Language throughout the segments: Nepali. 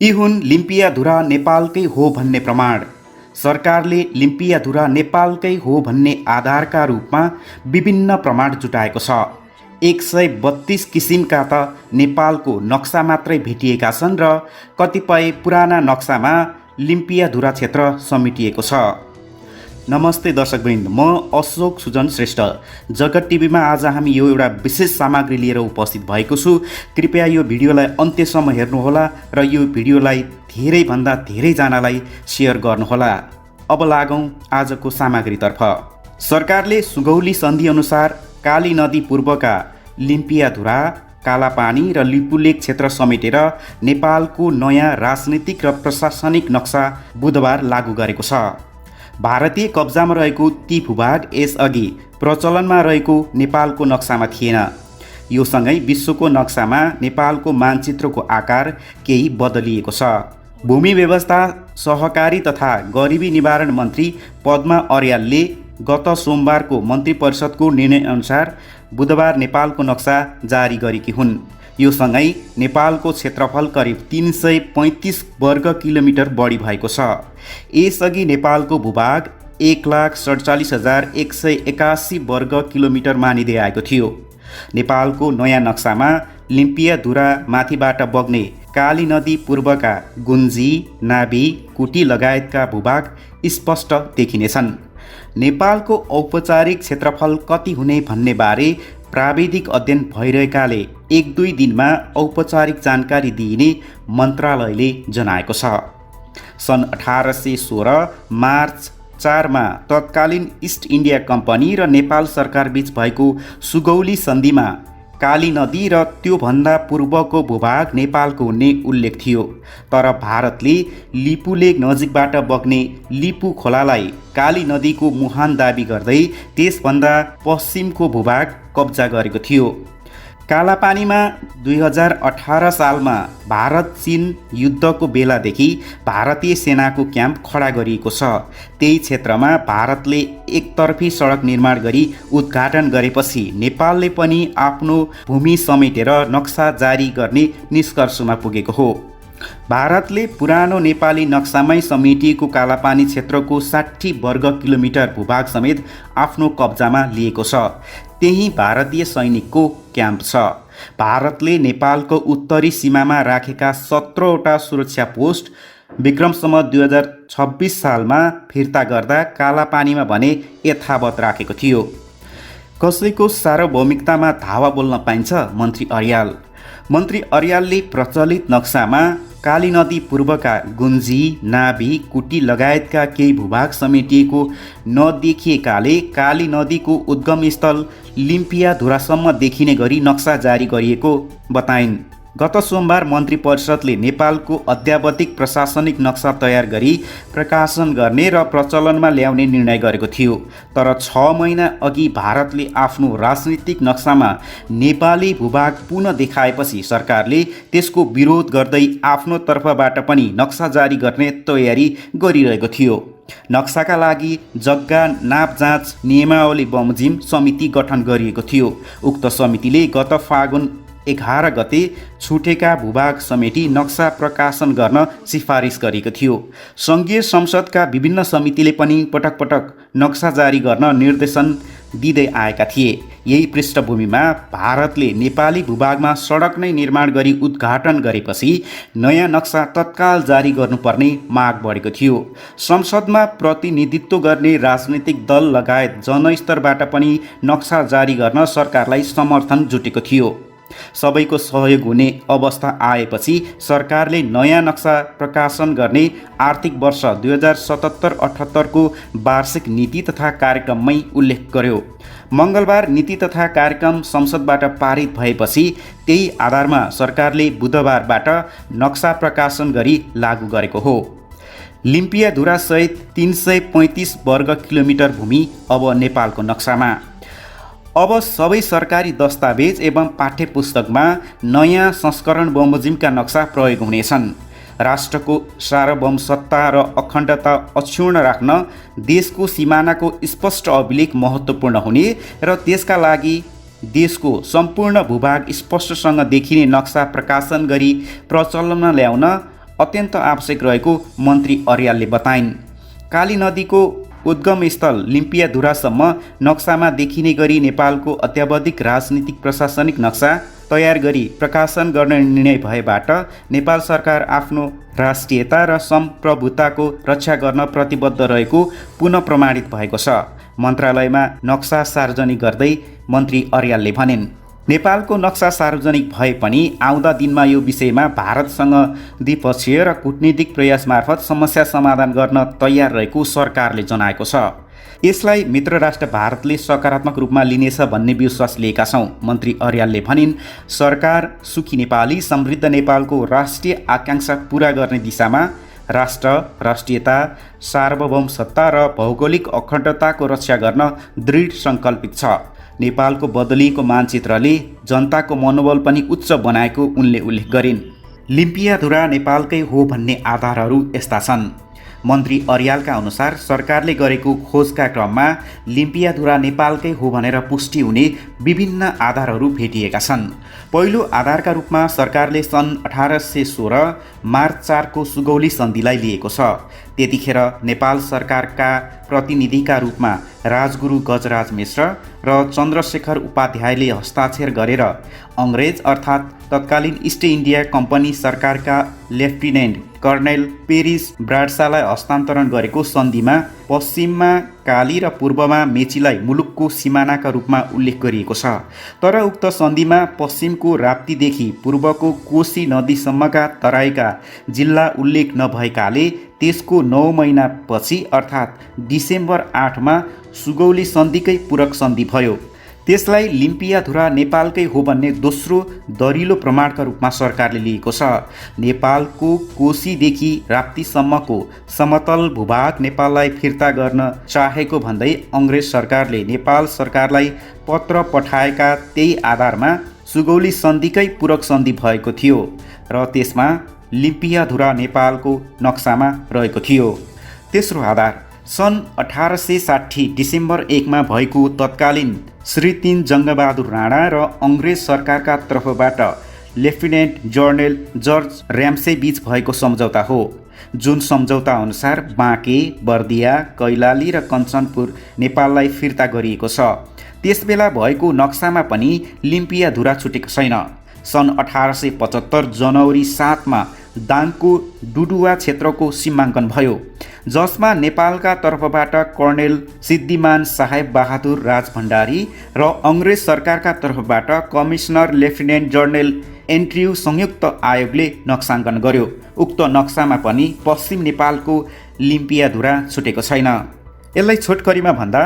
यी हुन् लिम्पियाधुरा नेपालकै हो भन्ने प्रमाण। सरकारले लिम्पियाधुरा नेपालकै हो भन्ने आधारका रूपमा विभिन्न प्रमाण जुटाएको छ। 132 किसिमका त नेपालको नक्सा मात्रै भेटिएका छन् र कतिपय पुराना नक्सामा लिम्पियाधुरा क्षेत्र समेटिएको छ। नमस्ते दर्शकवृन्द, म अशोक सुजन श्रेष्ठ। जगत टिभीमा आज हामी यो एउटा विशेष सामग्री लिएर उपस्थित भएको छु। कृपया यो भिडियोलाई अन्त्यसम्म हेर्नुहोला र यो भिडियोलाई धेरैभन्दा धेरैजनालाई सेयर गर्नुहोला। अब लागौँ आजको सामग्रीतर्फ। सरकारले सुगौली सन्धि अनुसार काली नदी पूर्वका लिम्पियाधुरा, कालापानी र लिपुलेक क्षेत्र समेटेर नेपालको नयाँ राजनीतिक र प्रशासनिक नक्सा बुधबार लागू गरेको छ। भारतीय कब्जामा रहेको ती भूभाग यसअघि प्रचलनमा रहेको नेपालको नक्सामा थिएन। यो सँगै विश्वको नक्सामा नेपालको मानचित्रको आकार केही बदलिएको छ। भूमि व्यवस्था, सहकारी तथा गरिबी निवारण मन्त्री पद्मा अर्यालले गत सोमबारको मन्त्री परिषदको निर्णयअनुसार बुधबार नेपालको नक्सा जारी गरेकी हुन्। यो सँगै नेपालको क्षेत्रफल करिब 335 वर्ग किलोमिटर बढी भएको छ। यसअघि नेपालको भूभाग 1,47,181 वर्ग किलोमिटर मानिँदै आएको थियो। नेपालको नयाँ नक्सामा लिम्पियाधुरा माथिबाट बग्ने काली नदी पूर्वका गुन्जी, नाभी, कुटी लगायतका भूभाग स्पष्ट देखिनेछन्। नेपालको औपचारिक क्षेत्रफल कति हुने भन्ने बारे प्राविधिक अध्ययन भइरहेकाले 1-2 दिनमा औपचारिक जानकारी दिइने मन्त्रालयले जनाएको छ। सन् 1816 मार्च 4 मा तत्कालीन इस्ट इन्डिया कम्पनी र नेपाल सरकार बीच भएको सुगौली सन्धिमा काली नदी र त्योभन्दा पूर्वको भूभाग नेपालको हुने उल्लेख थियो। तर भारतले लिपुलेक नजिकबाट बग्ने लिपु खोलालाई काली नदीको मुहान दाबी गर्दै त्यसभन्दा पश्चिमको भूभाग कब्जा गरेको थियो। कालापानीमा 2018 सालमा भारत चीन युद्धको बेलादेखि भारतीय सेनाको क्याम्प खडा गरिएको छ। त्यही क्षेत्रमा भारतले एकतर्फी सडक निर्माण गरी उद्घाटन गरेपछि नेपालले पनि आफ्नो भूमि समेटेर नक्सा जारी गर्ने निष्कर्षमा पुगेको हो। भारतले पुरानो नेपाली नक्सामै समेटिएको कालापानी क्षेत्रको 60 वर्ग किलोमिटर भूभाग समेत आफ्नो कब्जामा लिएको छ। त्यही भारतीय सैनिकको क्याम्प छ। भारतले नेपालको उत्तरी सीमामा राखेका 17वटा सुरक्षा पोस्ट विक्रमसम्म 2026 सालमा फिर्ता गर्दा कालापानीमा भने यथावत राखेको थियो। कसैको सार्वभौमिकतामा धावा बोल्न पाइन्छ? मन्त्री अर्यालले प्रचलित नक्सामा काली नदी पूर्वका गुन्जी, नाभी, कुटी लगायतका केही भूभाग समेटिएको नदेखिएकाले काली नदीको उद्गम स्थल लिम्पियाधुरासम्म देखिने गरी नक्सा जारी गरिएको बताइन्। गत सोमबार मन्त्री परिषदले नेपालको अद्यावधिक प्रशासनिक नक्सा तयार गरी प्रकाशन गर्ने र प्रचलनमा ल्याउने निर्णय गरेको थियो। तर 6 महिना अघि भारतले आफ्नो राजनीतिक नक्सामा नेपाली भूभाग पुनः देखाएपछि सरकारले त्यसको विरोध गर्दै आफ्नो तर्फबाट पनि नक्सा जारी गर्ने तयारी गरिरहेको थियो। नक्साका लागि जग्गा नाप जाँच नियमावली बमोजिम समिति गठन गरिएको थियो। उक्त समितिले गत फागुन 11 गते छुटेका भूभाग समेटी नक्सा प्रकाशन गर्न सिफारिस गरेको थियो। सङ्घीय संसदका विभिन्न समितिले पनि पटक पटक नक्सा जारी गर्न निर्देशन दिँदै आएका थिए। यही पृष्ठभूमिमा भारतले नेपाली भूभागमा सडक नै निर्माण गरी उद्घाटन गरेपछि नयाँ नक्सा तत्काल जारी गर्नुपर्ने माग बढेको थियो। संसदमा प्रतिनिधित्व गर्ने राजनीतिक दल लगायत जनस्तरबाट पनि नक्सा जारी गर्न सरकारलाई समर्थन जुटेको थियो। सबैको सहयोग हुने अवस्था आएपछि सरकारले नयाँ नक्सा प्रकाशन गर्ने आर्थिक वर्ष 2077-78 को वार्षिक नीति तथा कार्यक्रममै उल्लेख गर्यो। मङ्गलबार नीति तथा कार्यक्रम संसदबाट पारित भएपछि त्यही आधारमा सरकारले बुधबारबाट नक्सा प्रकाशन गरी लागू गरेको हो। लिम्पियाधुरा सहित 335 वर्ग किलोमिटर भूमि अब नेपालको नक्सामा। अब सबै सरकारी दस्तावेज एवं पाठ्यपुस्तकमा नयाँ संस्करण बमोजिमका नक्सा प्रयोग हुनेछन्। राष्ट्रको सार्वभौम सत्ता र अखण्डता अक्षुण्ण राख्न देशको सिमानाको स्पष्ट अभिलेख महत्त्वपूर्ण हुने र त्यसका लागि देशको सम्पूर्ण भूभाग स्पष्टसँग देखिने नक्सा प्रकाशन गरी प्रचलनमा ल्याउन अत्यन्त आवश्यक रहेको मन्त्री अर्यालले बताइन्। काली नदीको उद्गम स्थल लिम्पियाधुरासम्म नक्सामा देखिने गरी नेपालको अत्यावधिक राजनीतिक प्रशासनिक नक्सा तयार गरी प्रकाशन गर्ने निर्णय भएबाट नेपाल सरकार आफ्नो राष्ट्रियता र सम्प्रभुताको रक्षा गर्न प्रतिबद्ध रहेको पुनः प्रमाणित भएको छ। मन्त्रालयमा नक्सा सार्वजनिक गर्दै मन्त्री अर्यालले भनिन्। नेपालको नक्सा सार्वजनिक भए पनि आउँदा दिनमा यो विषयमा भारतसँग द्विपक्षीय र कूटनीतिक प्रयास मार्फत समस्या समाधान गर्न तयार रहेको सरकारले जनाएको छ। यसलाई मित्र राष्ट्र भारतले सकारात्मक रूपमा लिनेछ भन्ने विश्वास लिएका छौँ, मन्त्री अर्यालले भनिन्। सरकार सुखी नेपाली समृद्ध नेपालको राष्ट्रिय आकाङ्क्षा पूरा गर्ने दिशामा राष्ट्र, राष्ट्रियता, सार्वभौम सत्ता र भौगोलिक अखण्डताको रक्षा गर्न दृढ सङ्कल्पित छ। नेपालको बदलिएको मानचित्रले जनताको मनोबल पनि उच्च बनाएको उनले उल्लेख गरिन्। लिम्पियाधुरा नेपालकै हो भन्ने आधारहरू यस्ता छन्। मन्त्री अर्यालका अनुसार सरकारले गरेको खोजका क्रममा लिम्पियाधुरा नेपालकै हो भनेर पुष्टि हुने विभिन्न आधारहरू भेटिएका छन्। पहिलो आधारका रूपमा सरकारले सन् 1816 मार्च 4 को सुगौली सन्धिलाई लिएको छ। त्यतिखेर नेपाल सरकारका प्रतिनिधिका रूपमा राजगुरु गजराज मिश्र र चन्द्रशेखर उपाध्यायले हस्ताक्षर गरेर अङ्ग्रेज अर्थात् तत्कालीन इस्ट इन्डिया कम्पनी सरकारका लेफ्टिनेन्ट कर्नेल पेरिस ब्राड्सालाई हस्तान्तरण गरेको सन्धिमा पश्चिममा काली र पूर्वमा मेचीलाई मुलुकको सिमानाका रूपमा उल्लेख गरिएको छ। तर उक्त सन्धिमा पश्चिमको राप्तीदेखि पूर्वको कोशी नदीसम्मका तराईका जिल्ला उल्लेख नभएकाले त्यसको 9 महिनापछि अर्थात् डिसेम्बर 8 मा सुगौली सन्धिकै पूरक सन्धि भयो। त्यसलाई लिम्पियाधुरा नेपालकै हो भन्ने दोस्रो दरिलो प्रमाणका रूपमा सरकारले लिएको छ। नेपालको कोशीदेखि राप्तीसम्मको समतल भूभाग नेपाललाई फिर्ता गर्न चाहेको भन्दै अङ्ग्रेज सरकारले नेपाल सरकारलाई पत्र पठाएका त्यही आधारमा सुगौली सन्धिकै पूरक सन्धि भएको थियो र त्यसमा लिम्पियाधुरा नेपालको नक्सामा रहेको थियो। तेस्रो आधार सन् 1860 डिसेम्बर 1 मा भएको तत्कालीन श्री 3 जङ्गबहादुर राणा र अङ्ग्रेज सरकारका तर्फबाट लेफ्टिनेन्ट जर्नल जर्ज र्याम्से बीच भएको सम्झौता हो, जुन सम्झौता अनुसार बाँके, बर्दिया, कैलाली र कञ्चनपुर नेपाललाई फिर्ता गरिएको छ। त्यसबेला भएको नक्सामा पनि लिम्पियाधुरा छुटेको छैन। सन् 1875 जनवरी 7 मा दाङको डुडुवा क्षेत्रको सीमाङ्कन भयो, जसमा नेपालका तर्फबाट कर्णेल सिद्धिमान साहेब बहादुर राजभण्डारी र अङ्ग्रेज सरकारका तर्फबाट कमिसनर लेफ्टिनेन्ट जर्नल एन्ड्रयू संयुक्त आयोगले नक्साङ्कन गर्यो। उक्त नक्सामा पनि पश्चिम नेपालको लिम्पियाधुरा छुटेको छैन। यसलाई छोटकरीमा भन्दा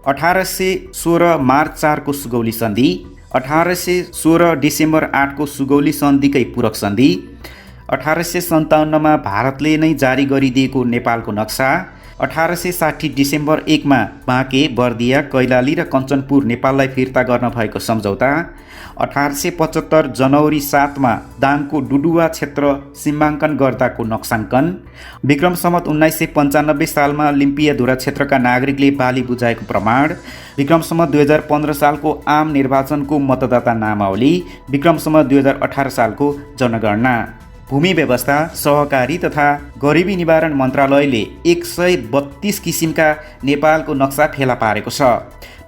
1816 मार्च 4 को सुगौली सन्धि, 1816 डिसेम्बर 8 को सुगौली सन्धिकै पूरक सन्धि, 1857 मा भारतले नै जारी गरिदिएको नेपालको नक्सा, 1860 डिसेम्बर 1 मा बाँके, बर्दिया, कैलाली र कञ्चनपुर नेपाललाई फिर्ता गर्न भएको सम्झौता, 1875 जनवरी 7 मा दाङको डुडुवा क्षेत्र सीमाङ्कन गर्दाको नक्साङ्कन, विक्रम सम्वत 1995 सालमा लिम्पियाधुरा क्षेत्रका नागरिकले बाली बुझाएको प्रमाण, विक्रम सम्वत 2015 सालको आम निर्वाचनको मतदाता नामावली, विक्रम सम्वत 2018 सालको जनगणना। भूमि व्यवस्था, सहकारी तथा गरिबी निवारण मन्त्रालयले 132 किसिमका नेपालको नक्सा फेला पारेको छ।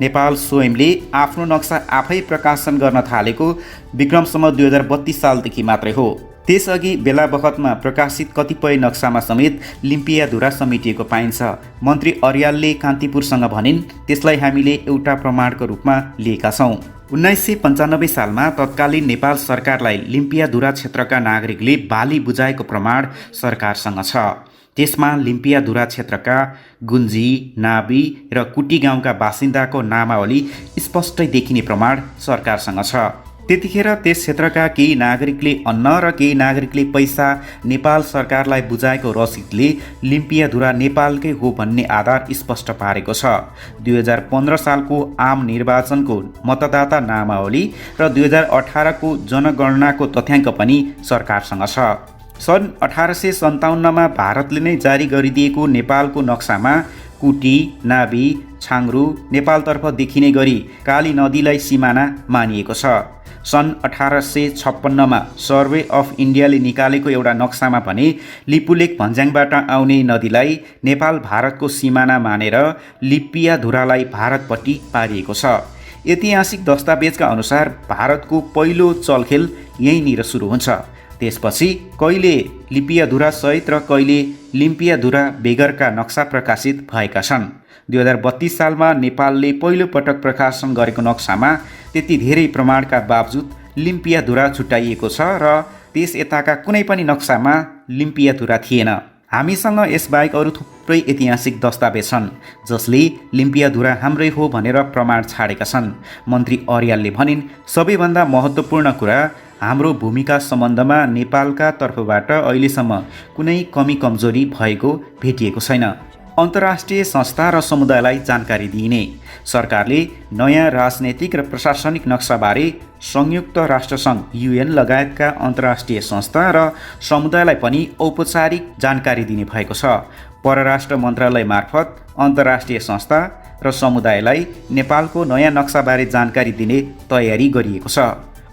नेपाल स्वयंले आफ्नो नक्सा आफै प्रकाशन गर्न थालेको विक्रम सम्वत 2032 सालदेखि मात्रै हो। त्यसअघि बेला बखतमा प्रकाशित कतिपय नक्सामा समेत लिम्पियाधुरा समेटिएको पाइन्छ। मन्त्री अर्यालले कान्तिपुरसँग भनिन्, त्यसलाई हामीले एउटा प्रमाणको रूपमा लिएका छौँ। 1995 सालमा तत्कालीन नेपाल सरकारलाई लिम्पियाधुरा क्षेत्रका नागरिकले बाली बुझाएको प्रमाण सरकारसँग छ। त्यसमा लिम्पियाधुरा क्षेत्रका गुन्जी, नाबी र कुटी गाउँका बासिन्दाको नामावली स्पष्टै देखिने प्रमाण सरकारसँग छ। त्यतिखेर त्यस क्षेत्रका केही नागरिकले अन्न र केही नागरिकले पैसा नेपाल सरकारलाई बुझाएको रसिदले लिम्पियाधुरा नेपालकै हो भन्ने आधार स्पष्ट पारेको छ। 2015 सालको आम निर्वाचनको मतदाता नामावली र 2018 को जनगणनाको तथ्याङ्क पनि सरकारसँग छ। सन् 1857 मा भारतले नै जारी गरिदिएको नेपालको नक्सामा कुटी, नाबी, छाङ्रू नेपालतर्फ देखिने गरी काली नदीलाई सिमाना मानिएको छ। सन् 1856मा सर्वे अफ इन्डियाले निकालेको एउटा नक्सामा भने लिपुलेक भन्ज्याङबाट आउने नदीलाई नेपाल भारतको सिमाना मानेर लिप्पियाधुरालाई भारतपट्टि पारिएको छ। ऐतिहासिक दस्तावेजका अनुसार भारतको पहिलो चलखेल यहीँनिर सुरु हुन्छ। त्यसपछि कहिले लिप्पियाधुरा सहित र कहिले लिम्पियाधुरा बेगरका नक्सा प्रकाशित भएका छन्। 2032 सालमा नेपालले पहिलो पटक प्रकाशन गरेको नक्सामा त्यति धेरै प्रमाणका बावजुद लिम्पियाधुरा छुट्याइएको छ र त्यस यताका कुनै पनि नक्सामा लिम्पियाधुरा थिएन। हामीसँग यसबाहेक अरू थुप्रै ऐतिहासिक दस्तावेज छन् जसले लिम्पियाधुरा हाम्रै हो भनेर प्रमाण छाडेका छन्। मन्त्री अर्यालले भनिन्, सबैभन्दा महत्त्वपूर्ण कुरा हाम्रो भूमिका सम्बन्धमा नेपालका तर्फबाट अहिलेसम्म कुनै कमी कमजोरी भएको भेटिएको छैन। अन्तर्राष्ट्रिय संस्था र समुदायलाई जानकारी दिइने। सरकारले नयाँ राजनैतिक र प्रशासनिक नक्साबारे संयुक्त राष्ट्रसङ्घ UN लगायतका अन्तर्राष्ट्रिय संस्था र समुदायलाई पनि औपचारिक जानकारी दिने भएको छ। परराष्ट्र मन्त्रालय मार्फत अन्तर्राष्ट्रिय संस्था र समुदायलाई नेपालको नयाँ नक्साबारे जानकारी दिने तयारी गरिएको छ।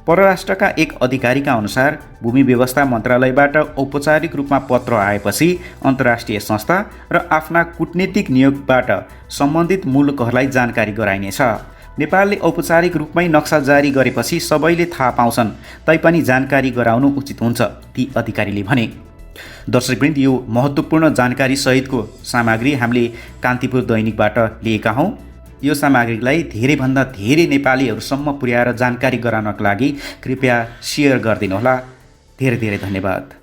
परराष्ट्रका एक अधिकारीका अनुसार भूमि व्यवस्था मन्त्रालयबाट औपचारिक रूपमा पत्र आएपछि अन्तर्राष्ट्रिय संस्था र आफ्ना कूटनीतिक नियोगबाट सम्बन्धित मुलुकहरूलाई जानकारी गराइनेछ। नेपालले औपचारिक रूपमै नक्सा जारी गरेपछि सबैले थाहा पाउँछन्, तैपनि जानकारी गराउनु उचित हुन्छ, ती अधिकारीले भने। दर्शकवृन्द, यो महत्त्वपूर्ण जानकारी सहितको सामग्री हामीले कान्तिपुर दैनिकबाट लिएका हौँ। यो सामग्रीलाई धेरैभन्दा धेरै नेपालीहरूसम्म पुर्याएर जानकारी गराउनका लागि कृपया सेयर गरिदिनुहोला। धेरै धेरै धन्यवाद।